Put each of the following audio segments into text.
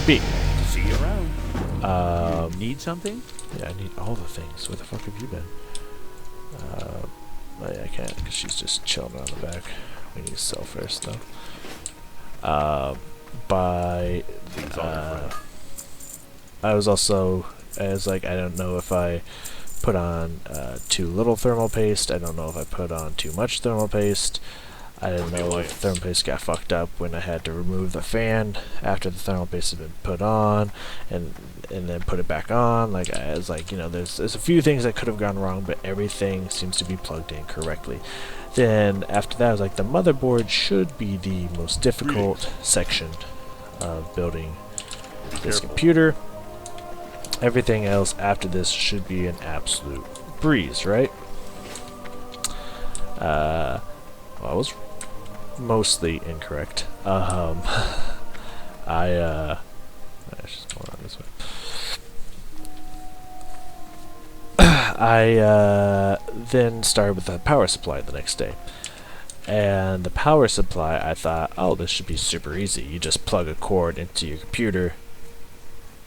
B. See you around. Need something? Yeah, I need all the things. Where the fuck have you been? Oh, yeah, I can't because she's just chilling around the back. We need to sell first though. I was also, as like, I don't know if I put on too little thermal paste. I don't know if I put on too much thermal paste. I didn't know if thermal paste got fucked up when I had to remove the fan after the thermal paste had been put on, and then put it back on. Like, I was like, you know, there's a few things that could have gone wrong, but everything seems to be plugged in correctly. Then after that, I was like, the motherboard should be the most difficult section of building this computer. Everything else after this should be an absolute breeze, right? Well, I was mostly incorrect. I should go on this way. I then started with the power supply the next day. And the power supply, I thought, oh, this should be super easy. You just plug a cord into your computer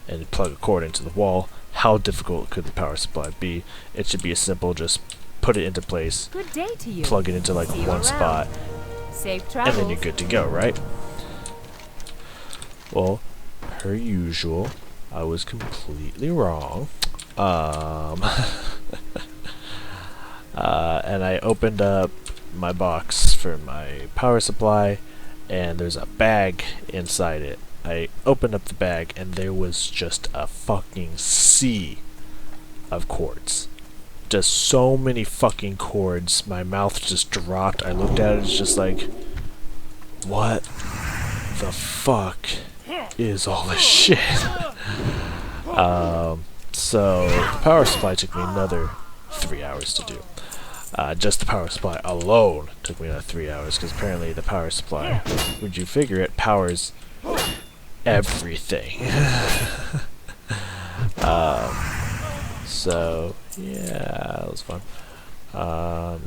and you plug a cord into the wall. How difficult could the power supply be? It should be as simple, just put it into place, Good day to you. plug it into like one spot, Safe and travels. then you're good to go, right? Well, per usual, I was completely wrong. And I opened up my box for my power supply, and there's a bag inside it. I opened up the bag, and there was just a fucking sea of cords. Just so many fucking cords. My mouth just dropped. I looked at it, it's just like, what the fuck is all this shit? So the power supply took me another 3 hours to do. Just the power supply alone took me another 3 hours, because apparently the power supply, would you figure it, powers everything. So yeah, that was fun.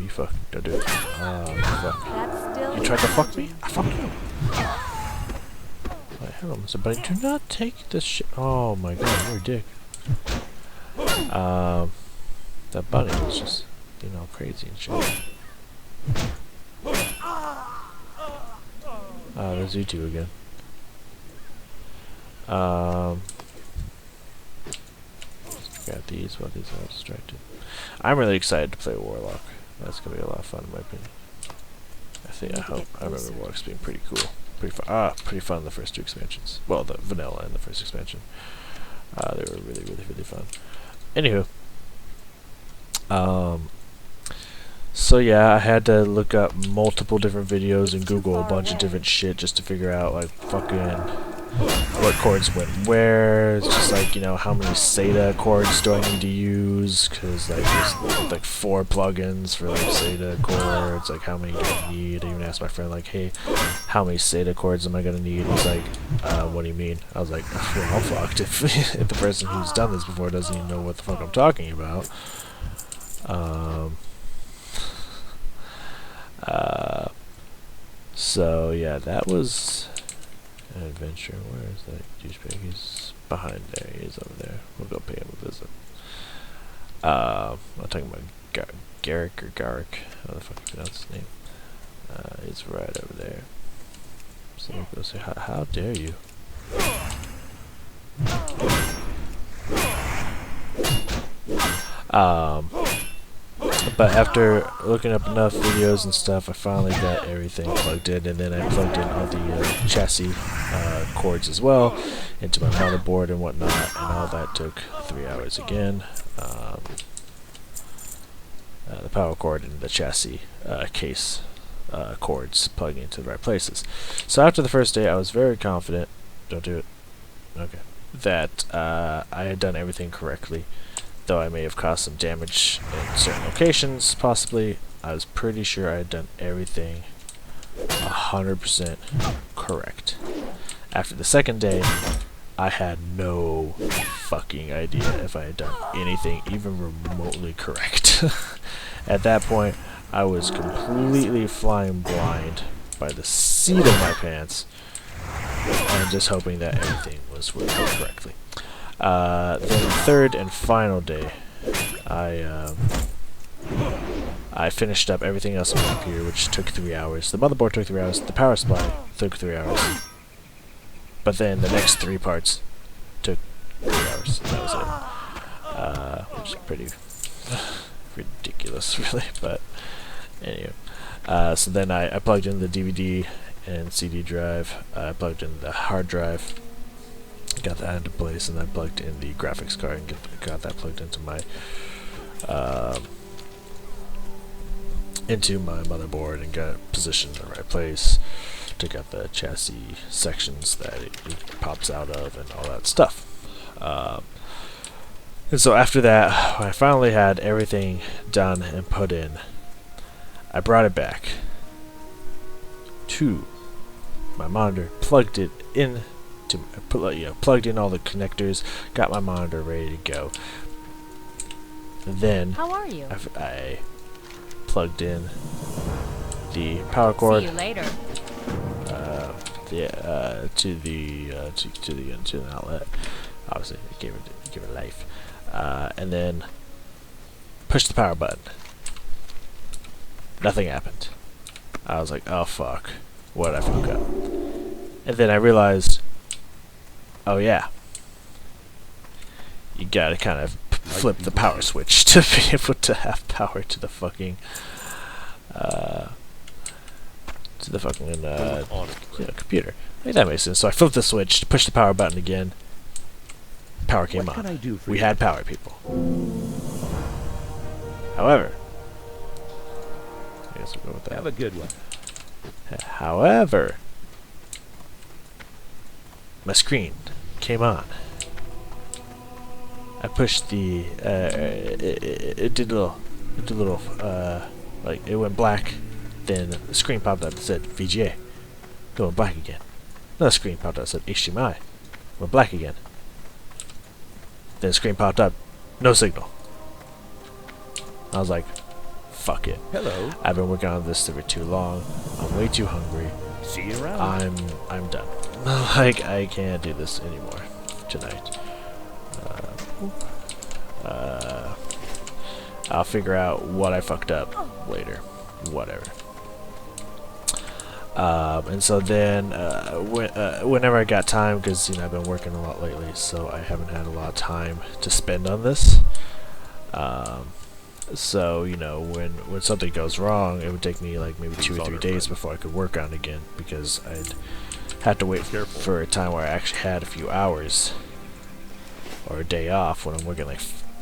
You fuck, don't do it. Fuck. You tried to fuck me? I fucked you. Wait, hold on, Mr. Bunny, do not take this shit. Oh my god, you're a dick. That bunny was just, you know, crazy and shit. There's you two again. Got these while these are distracted. I'm really excited to play Warlock. That's gonna be a lot of fun in my opinion. I hope. I remember Warlock's being pretty cool. Pretty fun. Pretty fun in the first two expansions. Well, the vanilla and the first expansion. They were really, really, really fun. Anywho. So yeah, I had to look up multiple different videos and Google a bunch of different shit just to figure out, like, fucking what chords went where. It's just like, you know, how many SATA chords do I need to use, because like there's like 4 plugins for like SATA chords. Like, how many do I need? I even asked my friend, like, hey, how many SATA chords am I gonna need? He's like, what do you mean? I was like, well, I'm fucked if the person who's done this before doesn't even know what the fuck I'm talking about. So yeah, that was an adventure. Where is that douchebag? He's behind there. He is over there. We'll go pay him a visit. I'm talking about Garrick or Garrick. How the fuck do you pronounce his name? He's right over there. So we'll go say, how dare you? But after looking up enough videos and stuff, I finally got everything plugged in, and then I plugged in all the chassis cords as well into my motherboard and whatnot, and all that took 3 hours again. The power cord and the chassis case cords plugging into the right places. So after the first day, I was very confident. Don't do it. Okay. That I had done everything correctly. Though I may have caused some damage in certain locations, possibly, I was pretty sure I had done everything 100% correct. After the second day, I had no fucking idea if I had done anything even remotely correct. At that point, I was completely flying blind by the seat of my pants, and just hoping that everything was working correctly. Then the third and final day, I finished up everything else on my computer, which took 3 hours. The motherboard took 3 hours. The power supply took 3 hours. But then the next 3 parts took 3 hours. That was it. Which is pretty ridiculous, really. But anyway. So then I plugged in the DVD and CD drive. I plugged in the hard drive. Got that into place, and then plugged in the graphics card and got that plugged into my motherboard and got it positioned in the right place. Took out the chassis sections that it pops out of and all that stuff. And so after that, when I finally had everything done and put in, I brought it back to my monitor, plugged it in, plugged in all the connectors, got my monitor ready to go. Then How are you? I plugged in the power cord. See you later. To the outlet. Obviously, give it life, and then push the power button. Nothing happened. I was like, oh fuck, what did I fuck up? And then I realized, oh yeah, you gotta kind of flip the power switch to be able to have power to the fucking computer. I think that makes sense. So I flipped the switch, pushed the power button again. Power came on. We had power, people. However, I guess we'll go with that. Have a good one. However, my screen came on. I pushed the it did a little like it went black. Then the screen popped up that said VGA. Going black again. Another screen popped up that said HDMI. Went black again. Then the screen popped up. No signal. I was like, fuck it. Hello. I've been working on this for too long. I'm way too hungry. See you around. I'm done. Like, I can't do this anymore tonight. I'll figure out what I fucked up later. Whatever. And so then, whenever I got time, because I've been working a lot lately, so I haven't had a lot of time to spend on this. So when something goes wrong, it would take me like maybe 2 or 3 days before I could work on it again, because I'd have to wait for a time where I actually had a few hours or a day off when I'm working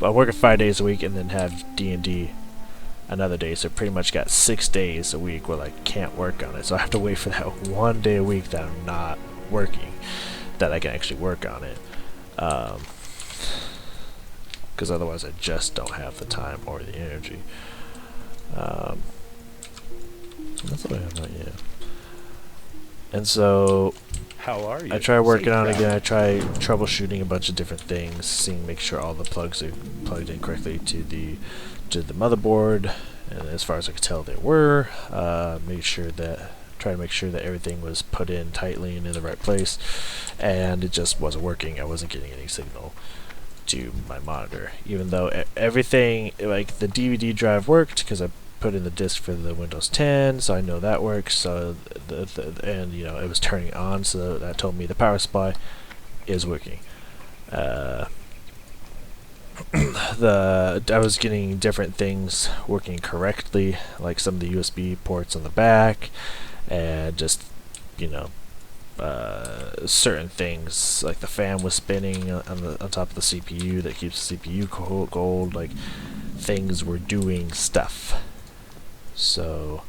I'm working 5 days a week and then have D&D another day, so pretty much got 6 days a week where I can't work on it. So I have to wait for that 1 day a week that I'm not working, that I can actually work on it. Because otherwise I just don't have the time or the energy. That's what I have not yet. And so How are you? I try working on it again. I try troubleshooting a bunch of different things, make sure all the plugs are plugged in correctly to the motherboard, and as far as I could tell they were. Try to make sure that everything was put in tightly and in the right place, and it just wasn't working. I wasn't getting any signal to my monitor, even though everything, like the DVD drive worked because I put in the disk for the Windows 10, so I know that works. So and it was turning on, so that told me the power supply is working. I was getting different things working correctly, like some of the USB ports on the back, and just certain things like the fan was spinning on top of the CPU that keeps the CPU cold. Like things were doing stuff. So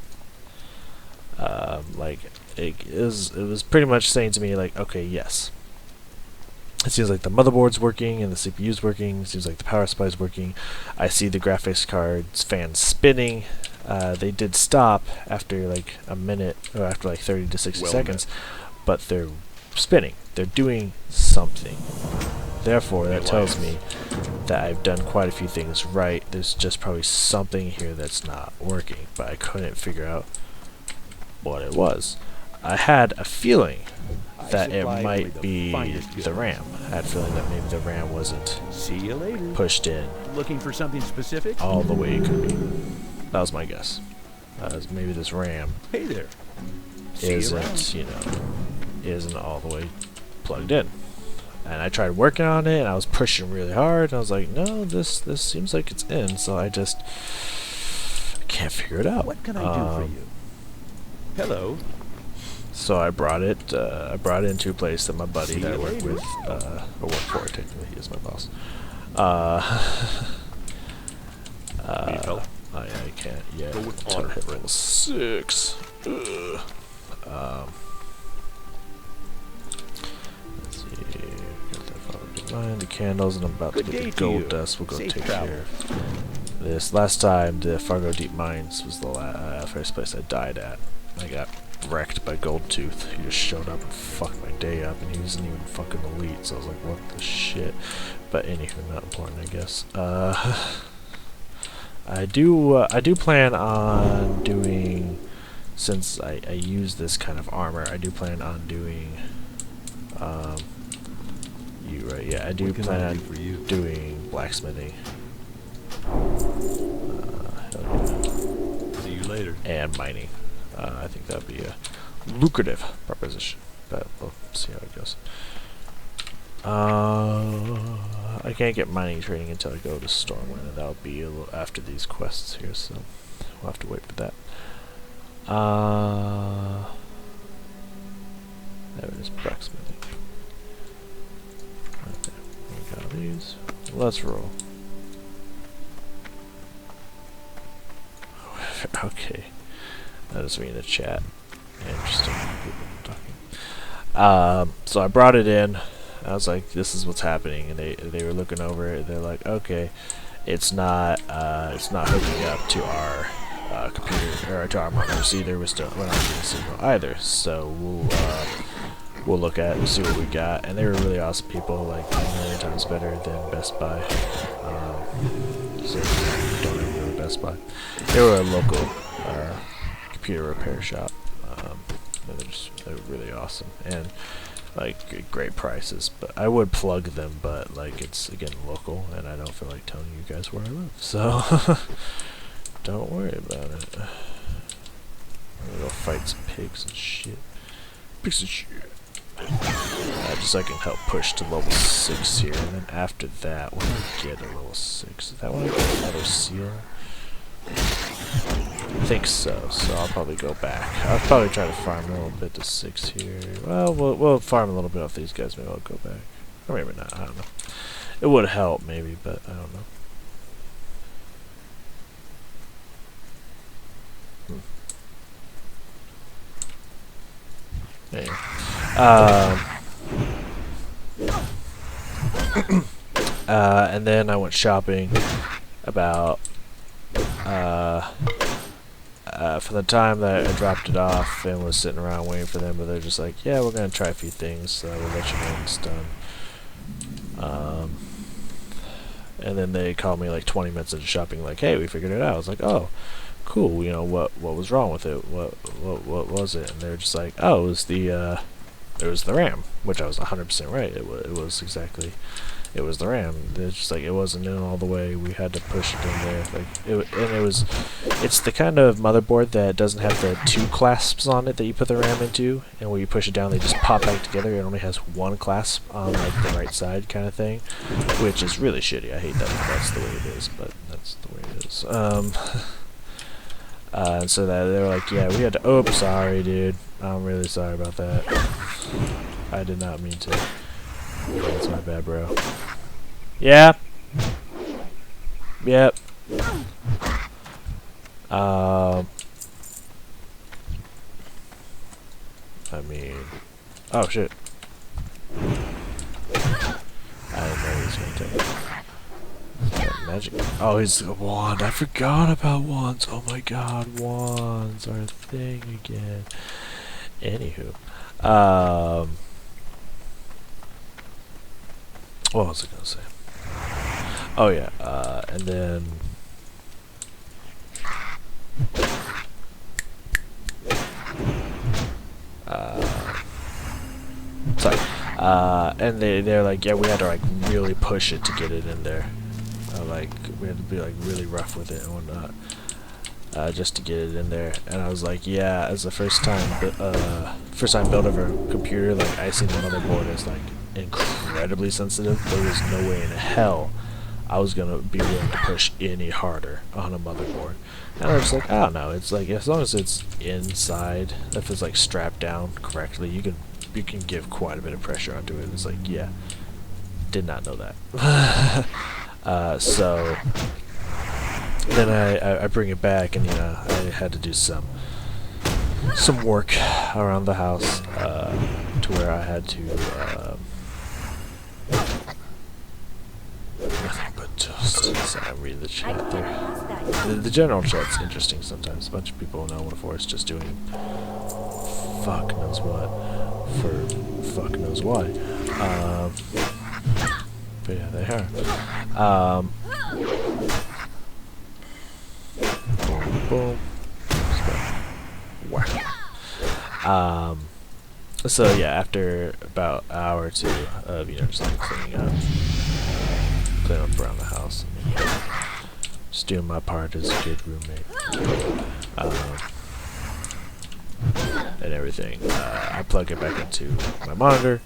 it was pretty much saying to me like, okay, yes, it seems like the motherboard's working and the CPU's working. It seems like the power supply's working. I see the graphics card's fan spinning. They did stop after like a minute, or after like 30 to 60 seconds, but they're spinning. They're doing something. Therefore, that tells me that I've done quite a few things right. There's just probably something here that's not working, but I couldn't figure out what it was. I had a feeling I that it supply only might the be finest the goods. RAM. I had a feeling that maybe the RAM wasn't See you later. pushed in Looking for something specific? all the way it could be. That was my guess. Maybe this RAM Hey there. See you around. isn't, isn't all the way plugged in. And I tried working on it, and I was pushing really hard, and I was like, no, this seems like it's in, so I can't figure it out. What can I do for you? Hello. So I brought it into a place that my buddy See that I you work later. with, or work for, technically, he is my boss. Need help? I can't yet Go with until I honor, hit friend. level 6. Ugh. Let's see. Got that Father Good Mind, the candles, and I'm about Good to day get the to gold you. dust. We'll go Safe take travel. care of this. Last time, the Fargo Deep Mines was the first place I died at. I got wrecked by Gold Tooth. He just showed up and fucked my day up, and he wasn't even fucking elite, so I was like, what the shit? But anywho, not important, I guess. I do plan on doing, since I use this kind of armor, I do plan on doing, I do What can plan I on do for you? doing blacksmithing. Hell See you later. yeah. And mining. I think that would be a lucrative proposition, but we'll see how it goes. I can't get mining training until I go to Stormwind, and that'll be a little after these quests here, so we'll have to wait for that. There it is, blacksmithing. Okay, we got these. Let's roll. Okay, that is me in the chat. Interesting people talking. So I brought it in. I was like, this is what's happening, and they were looking over it. They're like, okay, it's not hooking up to our computer or to our monitors either. We're not getting a signal either. So we'll look at it and see what we got. And they were really awesome people, like a million times better than Best Buy. So don't ever go to Best Buy. They were a local computer repair shop. They were really awesome and like great prices. But I would plug them, but like it's again local, and I don't feel like telling you guys where I live. So don't worry about it. I'm gonna go fight some pigs and shit. Pigs and shit. Just so I can help push to level 6 here, and then after that, when I get a level 6, is that when I get another seal? I think so, so I'll probably go back. I'll probably try to farm a little bit to 6 here. Well, we'll farm a little bit off these guys, maybe I'll go back. Or maybe not, I don't know. It would help, maybe, but I don't know. Anyway. And then I went shopping about for the time that I dropped it off and was sitting around waiting for them, but they're just like, yeah, we're gonna try a few things, so we'll let you know when it's done. And then they called me like 20 minutes into shopping, like, hey, we figured it out. I was like, oh, cool. You know, what was wrong with it? What was it? And they're just like, oh, it was the RAM, which I was 100% right. It was exactly. It was the RAM. It's just like it wasn't in all the way. We had to push it in there. It's the kind of motherboard that doesn't have the 2 clasps on it that you put the RAM into, and when you push it down, they just pop back together. It only has 1 clasp on like the right side, kind of thing, which is really shitty. I hate that. That's the way it is, but that's the way it is. And so that they were like, yeah, we had to. Oh, sorry, dude. I'm really sorry about that. I did not mean to. That's my bad, bro. Yeah. Yep. I mean, oh shit. I didn't know he was gonna take it. That magic. Oh, he's a wand. I forgot about wands. Oh my god, wands are a thing again. Anywho, what was I gonna say? Oh yeah, and then Sorry. And they're like, yeah, we had to like really push it to get it in there. Like we had to be like really rough with it and whatnot, just to get it in there. And I was like, yeah, as the first time build of a computer, like I see the motherboard as like incredibly sensitive. There was no way in hell I was gonna be willing to push any harder on a motherboard. And I was like, I don't know. It's like as long as it's inside, if it's like strapped down correctly, you can give quite a bit of pressure onto it. It's like, yeah, did not know that. So then I bring it back, and I had to do some work around the house to where I had to nothing but just. Sorry, I'm reading the chat there. The general chat's interesting sometimes. A bunch of people know what is just doing fuck knows what for fuck knows why. But yeah, they are. Boom, boom. Wow. So yeah, after about an hour or two of just like cleaning up around the house, just doing my part as a good roommate, and everything. I plug it back into my monitor.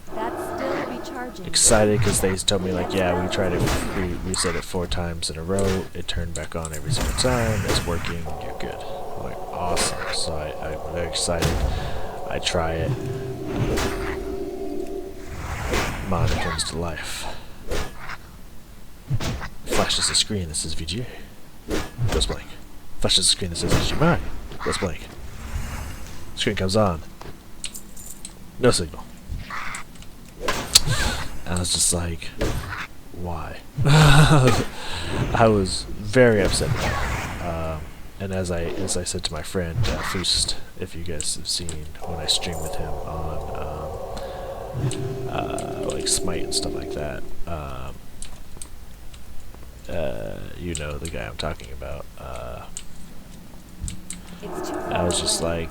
Excited because they told me like, yeah, we tried it, we reset it 4 times in a row. It turned back on every single time. It's working. You're good. I'm like, awesome. So I'm very excited. I try it. Monitor comes to life. Flashes the screen that says VGA. Goes blank. Flashes the screen that says HDMI. Goes blank. Screen comes on. No signal. I was just like, why? I was very upset about it. And as I said to my friend Fust, if you guys have seen when I stream with him on like Smite and stuff like that, you know the guy I'm talking about. I was just like,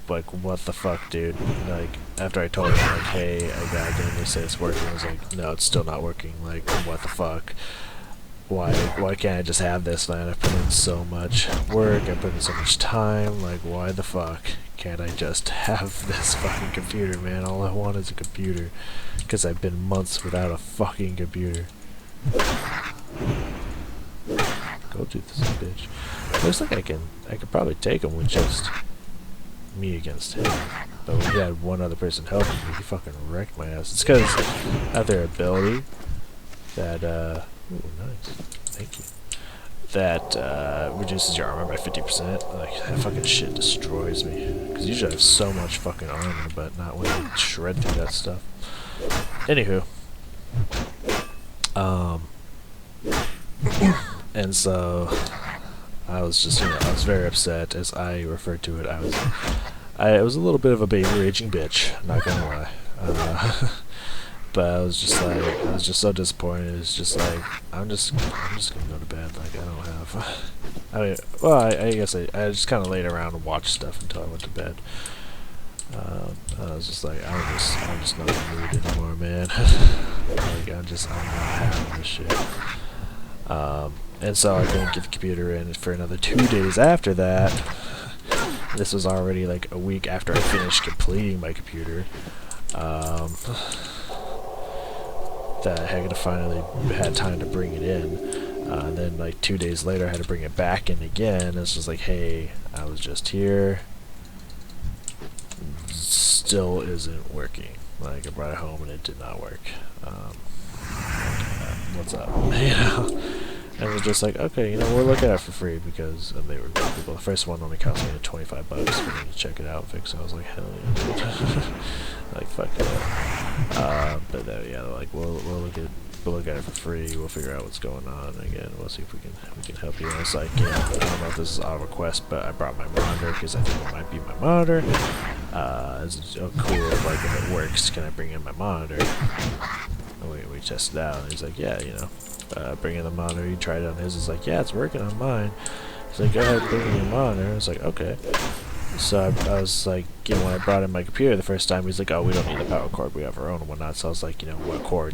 what the fuck, dude? Like, after I told him, like, hey, I got it, and they say it's working, I was like, no, it's still not working. Like, what the fuck? Why can't I just have this, man? I put in so much work, I put in so much time, like, why the fuck can't I just have this fucking computer, man? All I want is a computer, because I've been months without a fucking computer. Go do this, bitch. Looks like I could probably take him with just me against him, but we had one other person helping me. He fucking wrecked my ass. It's because of their ability that ooh, nice, thank you, that reduces your armor by 50%. Like, that fucking shit destroys me, because usually I have so much fucking armor, but not when I shred through that stuff. Anywho, and so I was just, I was very upset. As I referred to it, I was a little bit of a baby raging bitch, not gonna lie. But I was just like, I was just so disappointed. It's just like, I'm just gonna go to bed. Like, I don't have, I mean, well, I guess I just kind of laid around and watched stuff until I went to bed. I was just like, I'm just not in the mood anymore, man. Like, I'm not having this shit. And so I couldn't get the computer in for another 2 days after that. This was already like a week after I finished completing my computer. That I had to finally had time to bring it in. And then like 2 days later I had to bring it back in again. It's just like, hey, I was just here. Still isn't working. Like, I brought it home and it did not work. What's up? You know? And it was just like, okay, we'll look at it for free, because they were good people. The first one only cost me $25 for me to check it out and fix it. I was like, hell yeah, dude. Like, fuck yeah. But yeah, they're like, we'll look at it for free. We'll figure out what's going on. Again, we'll see if we can help you. And I was like, yeah, I don't know if this is out of request, but I brought my monitor because I think it might be my monitor. It's cool. Like, if it works, can I bring in my monitor? And we tested it out, and he's like, yeah, bring in the monitor. He tried it on his. He's like, yeah, it's working on mine. He's like, go ahead, bring in your monitor. I was like, okay. So I was like, you know, when I brought in my computer the first time, he's like, oh, we don't need a power cord, we have our own and whatnot. So I was like, you know, what cord